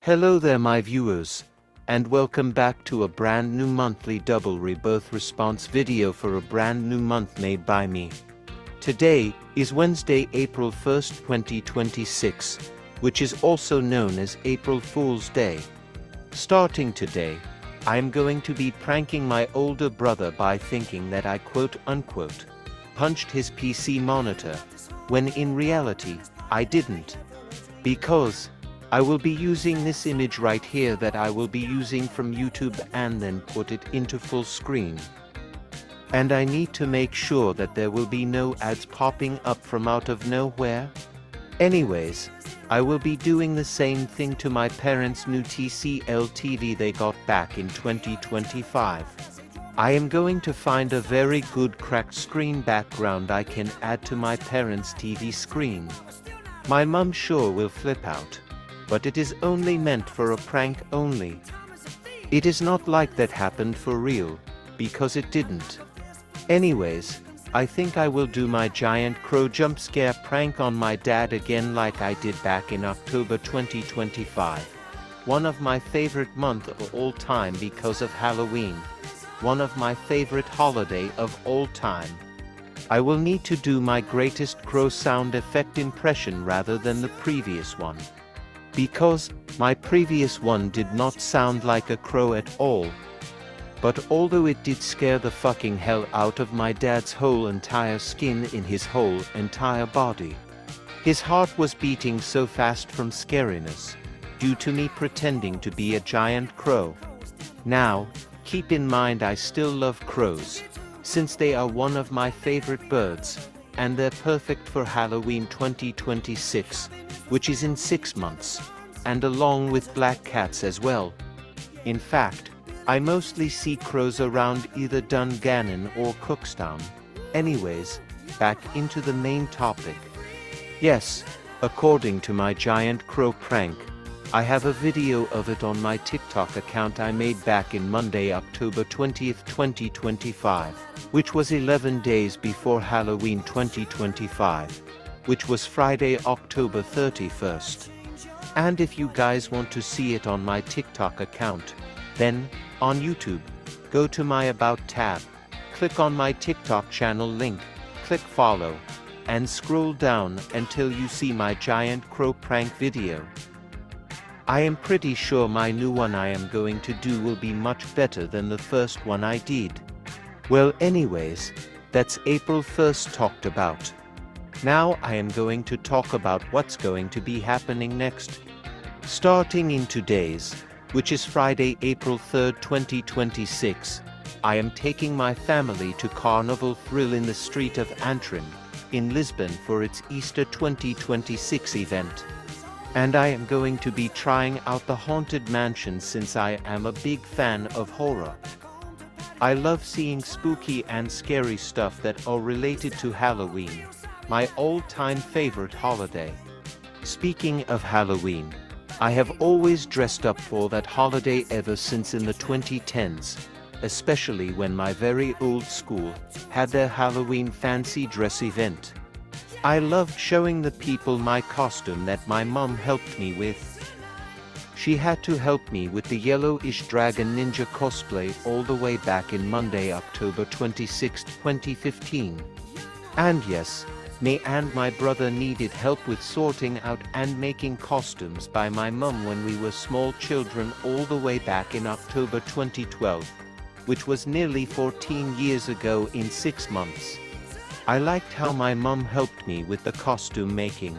Hello there my viewers, and welcome back to a brand new monthly double rebirth response video for a brand new month made by me. Today is Wednesday, April 1st, 2026, which is also known as April Fool's Day. Starting today, I am going to be pranking my older brother by thinking that I quote-unquote punched his PC monitor, when in reality, I didn't. Because I will be using this image right here that I will be using from YouTube and then put it into full screen. And I need to make sure that there will be no ads popping up from out of nowhere. Anyways, I will be doing the same thing to my parents' new TCL TV they got back in 2025. I am going to find a very good cracked screen background I can add to my parents' TV screen. My mum sure will flip out. But it is only meant for a prank only. It is not like that happened for real, because it didn't. Anyways, I think I will do my giant crow jump scare prank on my dad again like I did back in October 2025. One of my favorite month of all time because of Halloween. One of my favorite holiday of all time. I will need to do my greatest crow sound effect impression rather than the previous one. Because my previous one did not sound like a crow at all. But although it did scare the fucking hell out of my dad's whole entire skin in his whole entire body. His heart was beating so fast from scariness, due to me pretending to be a giant crow. Now, keep in mind I still love crows, since they are one of my favorite birds, and they're perfect for Halloween 2026. Which is in 6 months, and along with black cats as well. In fact, I mostly see crows around either Dungannon or Cookstown. Anyways, back into the main topic. Yes, according to my giant crow prank, I have a video of it on my TikTok account I made back in Monday, October 20th, 2025, which was 11 days before Halloween 2025. Which was Friday, October 31st. And if you guys want to see it on my TikTok account, then, on YouTube, go to my About tab, click on my TikTok channel link, click follow, and scroll down until you see my giant crow prank video. I am pretty sure my new one I am going to do will be much better than the first one I did. Well anyways, that's April 1st talked about. Now I am going to talk about what's going to be happening next. Starting in 2 days, which is Friday, April 3rd, 2026, I am taking my family to Carnival Thrill in the street of Antrim, in Lisbon for its Easter 2026 event. And I am going to be trying out the Haunted Mansion since I am a big fan of horror. I love seeing spooky and scary stuff that are related to Halloween. My all-time favorite holiday. Speaking of Halloween, I have always dressed up for that holiday ever since in the 2010s, especially when my very old school had their Halloween fancy dress event. I loved showing the people my costume that my mom helped me with. She had to help me with the yellowish dragon ninja cosplay all the way back in Monday, October 26, 2015. And yes, me and my brother needed help with sorting out and making costumes by my mum when we were small children all the way back in October 2012, which was nearly 14 years ago in 6 months. I liked how my mum helped me with the costume making.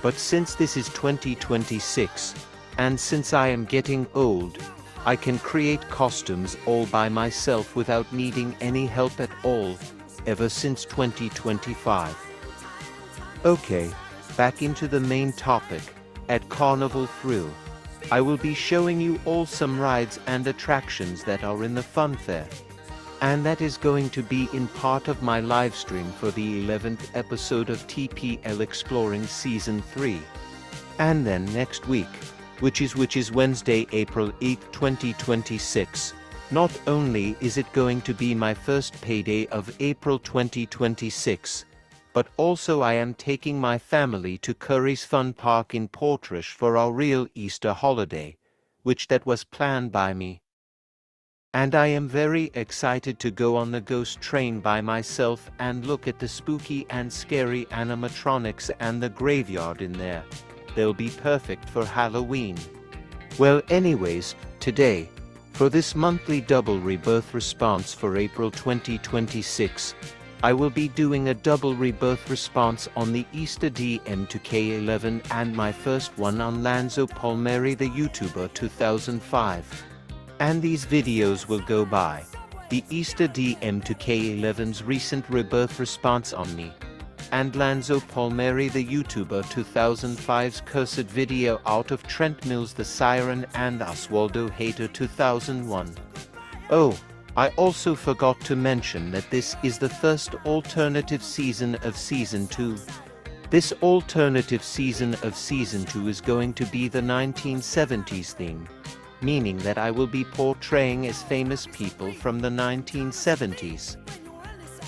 But since this is 2026, and since I am getting old, I can create costumes all by myself without needing any help at all. Ever since 2025. Okay, back into the main topic. At Carnival Thrill, I will be showing you all some rides and attractions that are in the fun fair. And that is going to be in part of my live stream for the 11th episode of TPL Exploring Season 3. And then next week, which is Wednesday, April 8th, 2026. Not only is it going to be my first payday of April 2026, but also I am taking my family to Curry's Fun Park in Portrush for our real Easter holiday, which that was planned by me. And I am very excited to go on the ghost train by myself and look at the spooky and scary animatronics and the graveyard in there. They'll be perfect for Halloween. Well, anyways, today, for this monthly double rebirth response for April 2026, I will be doing a double rebirth response on the Easter DM to K11 and my first one on Lanzo Palmieri the YouTuber 2005. And these videos will go by the Easter DM to K11's recent rebirth response on me, and Lanzo Palmieri the YouTuber 2005's cursed video out of Trent Mills the Siren and Oswaldo Hater 2001. Oh, I also forgot to mention that this is the first alternative season of Season 2. This alternative season of Season 2 is going to be the 1970s theme, meaning that I will be portraying as famous people from the 1970s.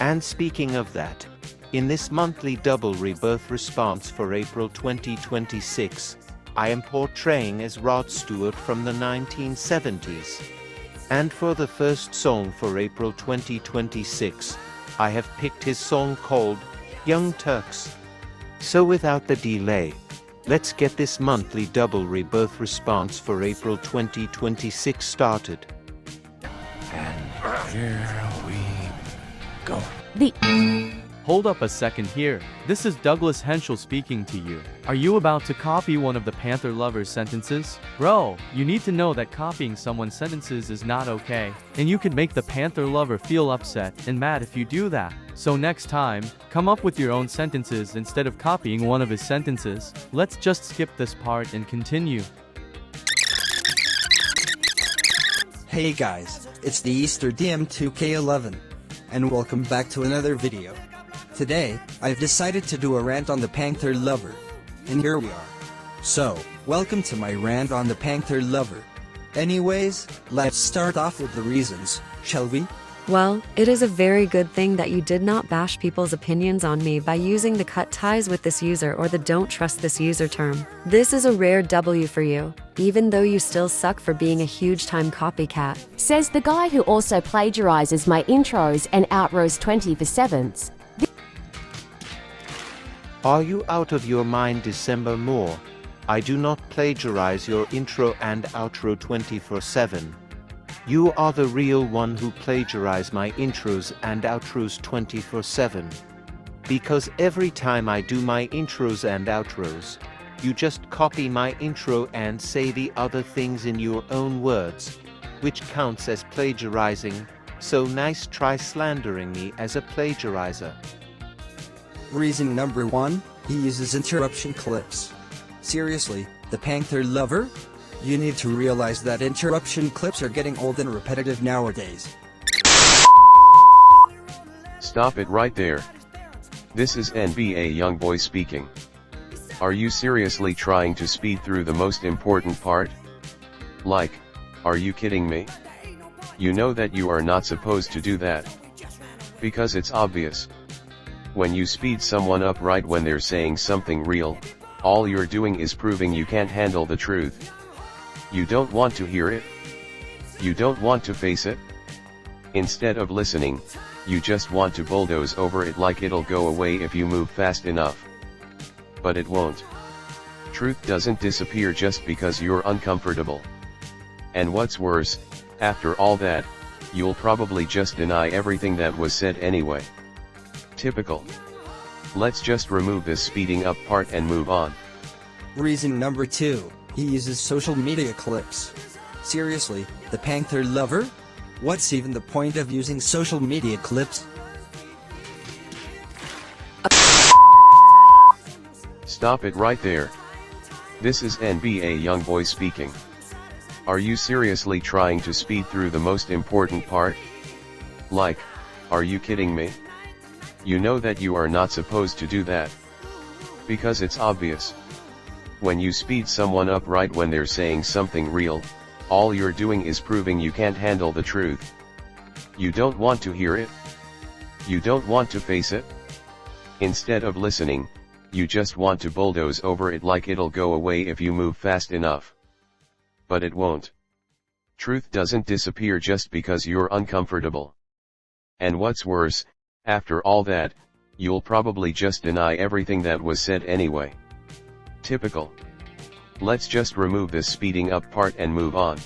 And speaking of that, in this monthly double rebirth response for April 2026, I am portraying as Rod Stewart from the 1970s. And for the first song for April 2026, I have picked his song called Young Turks. So without the delay, let's get this monthly double rebirth response for April 2026 started. And here we go. Hold up a second here. This is Douglas Henschel speaking to you. Are you about to copy one of the Panther Lover's sentences? Bro, you need to know that copying someone's sentences is not okay. And you can make the Panther Lover feel upset and mad if you do that. So next time, come up with your own sentences instead of copying one of his sentences. Let's just skip this part and continue. Hey guys, it's the Easter DM2K11, and welcome back to another video. Today, I've decided to do a rant on the Panther Lover, and here we are. So, welcome to my rant on the Panther Lover. Anyways, let's start off with the reasons, shall we? Well, it is a very good thing that you did not bash people's opinions on me by using the cut ties with this user or the don't trust this user term. This is a rare W for you, even though you still suck for being a huge time copycat. Says the guy who also plagiarizes my intros and outros 24/7s. Are you out of your mind, December Moore? I do not plagiarize your intro and outro 24/7. You are the real one who plagiarize my intros and outros 24/7. Because every time I do my intros and outros, you just copy my intro and say the other things in your own words, which counts as plagiarizing, so nice try slandering me as a plagiarizer. Reason number 1, he uses interruption clips. Seriously, the Panther Lover? You need to realize that interruption clips are getting old and repetitive nowadays. Stop it right there. This is NBA Youngboy speaking. Are you seriously trying to speed through the most important part? Like, are you kidding me? You know that you are not supposed to do that. Because it's obvious. When you speed someone up right when they're saying something real, all you're doing is proving you can't handle the truth. You don't want to hear it. You don't want to face it. Instead of listening, you just want to bulldoze over it like it'll go away if you move fast enough. But it won't. Truth doesn't disappear just because you're uncomfortable. And what's worse, after all that, you'll probably just deny everything that was said anyway. Typical. Let's just remove this speeding up part and move on. Reason number 2, he uses social media clips. Seriously, the Panther Lover? What's even the point of using social media clips? Stop it right there. This is NBA Youngboy speaking. Are you seriously trying to speed through the most important part? Like, are you kidding me? You know that you are not supposed to do that. Because it's obvious. When you speed someone up right when they're saying something real, all you're doing is proving you can't handle the truth. You don't want to hear it. You don't want to face it. Instead of listening, you just want to bulldoze over it like it'll go away if you move fast enough. But it won't. Truth doesn't disappear just because you're uncomfortable. And what's worse, after all that, you'll probably just deny everything that was said anyway. Typical. Let's just remove this speeding up part and move on.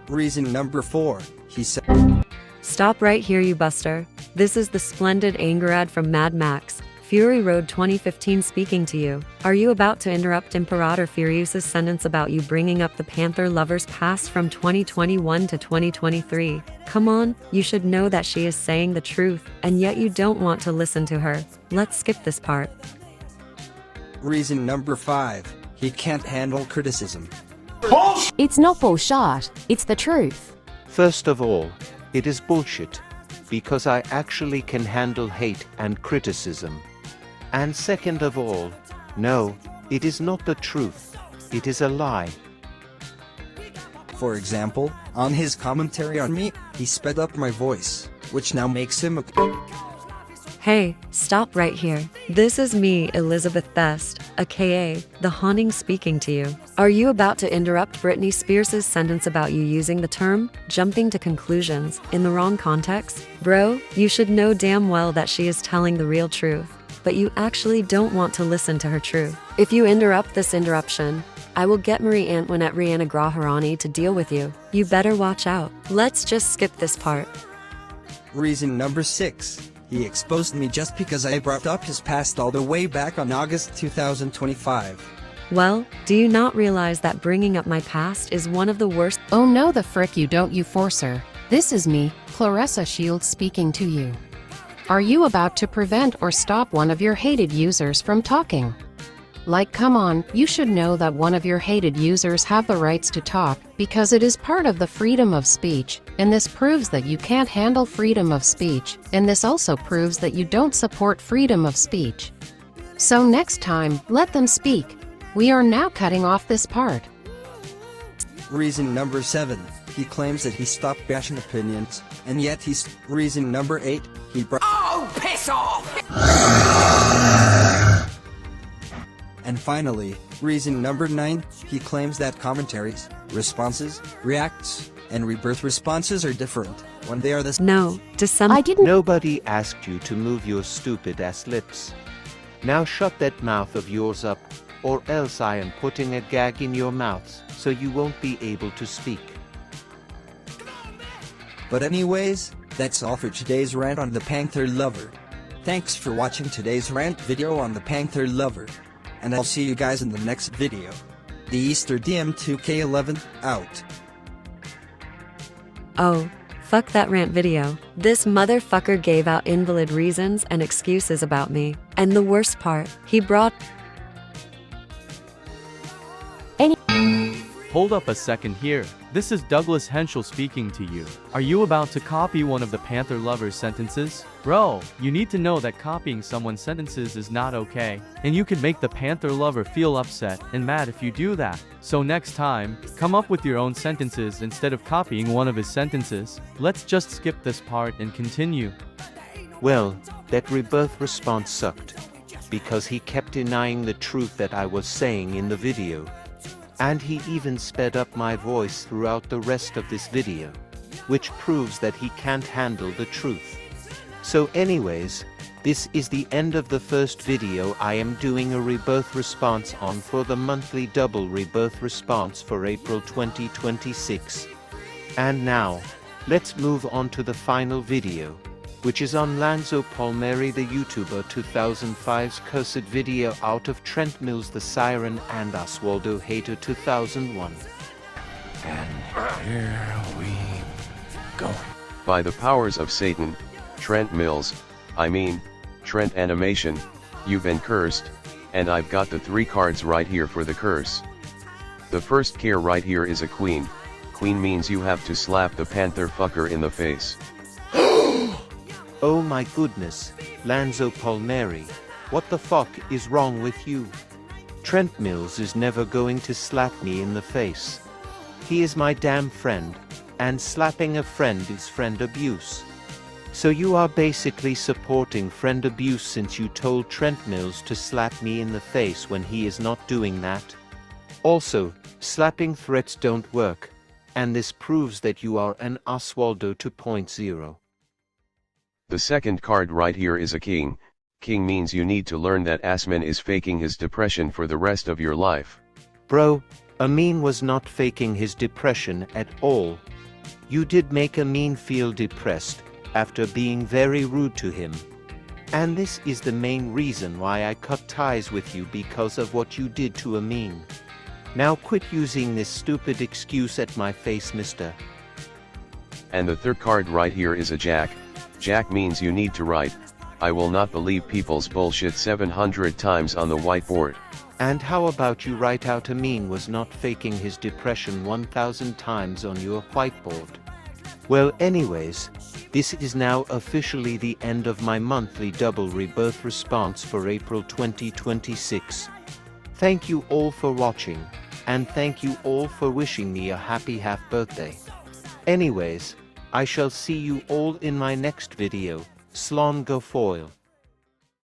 Reason number 4, he said. Stop right here, you buster. This is the splendid anger ad from Mad Max, Fury Road 2015 speaking to you. Are you about to interrupt Imperator Furiosa's sentence about you bringing up the Panther lover's past from 2021 to 2023? Come on, you should know that she is saying the truth, and yet you don't want to listen to her. Let's skip this part. Reason number 5, he can't handle criticism. It's not bullshit, it's the truth. First of all, it is bullshit, because I actually can handle hate and criticism. And second of all, no, it is not the truth, it is a lie. For example, on his commentary on me, he sped up my voice, which now makes him a... Hey, stop right here. This is me, Elizabeth Best, aka The Haunting speaking to you. Are you about to interrupt Britney Spears' sentence about you using the term, jumping to conclusions, in the wrong context? Bro, you should know damn well that she is telling the real truth, but you actually don't want to listen to her truth. If you interrupt this interruption, I will get Marie Antoinette Rihanna Graharani to deal with you. You better watch out. Let's just skip this part. Reason number 6. He exposed me just because I brought up his past all the way back on August 2025. Well, do you not realize that bringing up my past is one of the worst? Oh no the frick you don't, you forcer. This is me, Clarissa Shields speaking to you. Are you about to prevent or stop one of your hated users from talking? Like come on, you should know that one of your hated users have the rights to talk, because it is part of the freedom of speech, and this proves that you can't handle freedom of speech, and this also proves that you don't support freedom of speech. So next time, let them speak. We are now cutting off this part. Reason number 7. He claims that he stopped bashing opinions, and yet he's... Reason number 8. He brought... Oh, piss off! And finally, reason number 9. He claims that commentaries, responses, reacts, and rebirth responses are different when they are the... No, to some... I didn't. Nobody asked you to move your stupid ass lips. Now shut that mouth of yours up, or else I am putting a gag in your mouths, so you won't be able to speak. But anyways, that's all for today's rant on the Panther Lover. Thanks for watching today's rant video on the Panther Lover. And I'll see you guys in the next video. The Easter DM2K11, out. Oh, fuck that rant video. This motherfucker gave out invalid reasons and excuses about me. And the worst part, he brought... Hold up a second here. This is Douglas Henschel speaking to you. Are you about to copy one of the Panther lover's sentences? Bro, you need to know that copying someone's sentences is not okay, and you can make the Panther lover feel upset and mad if you do that. So next time, come up with your own sentences instead of copying one of his sentences. Let's just skip this part and continue. Well, that rebirth response sucked, because he kept denying the truth that I was saying in the video. And he even sped up my voice throughout the rest of this video, which proves that he can't handle the truth. So anyways, this is the end of the first video I am doing a rebirth response on for the monthly double rebirth response for April 2026. And now, let's move on to the final video, which is on Lanzo Palmieri the YouTuber 2005's cursed video out of Trent Mills the Siren and Oswaldo Hater 2001. And here we go. By the powers of Satan, Trent Mills, Trent Animation, you've been cursed, and I've got the 3 cards right here for the curse. The first care right here is a queen. Queen means you have to slap the panther fucker in the face. Oh my goodness, Lanzo Palmieri, what the fuck is wrong with you? Trent Mills is never going to slap me in the face. He is my damn friend, and slapping a friend is friend abuse. So you are basically supporting friend abuse since you told Trent Mills to slap me in the face when he is not doing that. Also, slapping threats don't work, and this proves that you are an Oswaldo 2.0. The second card right here is a king. King means you need to learn that Asman is faking his depression for the rest of your life. Bro, Amin was not faking his depression at all. You did make Amin feel depressed after being very rude to him. And this is the main reason why I cut ties with you, because of what you did to Amin. Now quit using this stupid excuse at my face, mister. And the third card right here is a jack. Jack means you need to write, "I will not believe people's bullshit" 700 times on the whiteboard. And how about you write out Amin was not faking his depression 1000 times on your whiteboard? Well, anyways, this is now officially the end of my monthly double rebirth response for April 2026. Thank you all for watching, and thank you all for wishing me a happy half birthday. Anyways, I shall see you all in my next video. Slán go foil.